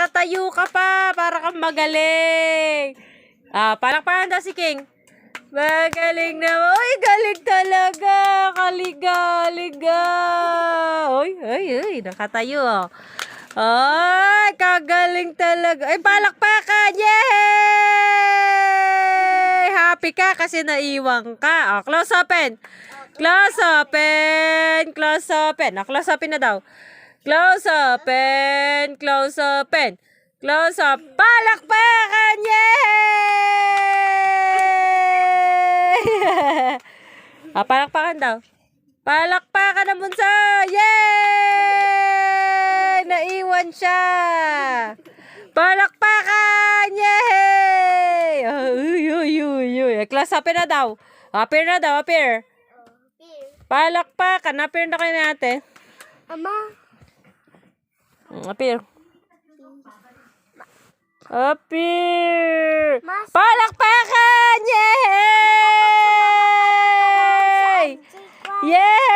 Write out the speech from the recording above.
tatayo ka pa. Para kang magaling. Palakpakan daw si King. Magaling na. Uy, galing talaga. Kaliga. Uy, nakatayo. Ay, kagaling talaga. Ay, palakpakan. Yay! Happy ka kasi naiwang ka. Close open. Close open. Close open. Close open na daw. Close open. Close open. Close up. Palakpakan! Yay! Palakpakan daw. Palakpakan ng bunso! Yay! Naiwan siya! Palakpakan! Yay! Uy. Class, appear na daw. Appear. Palakpakan. Appear na kayo natin. Ama. Appear. Palakpakan! Yay! Yay!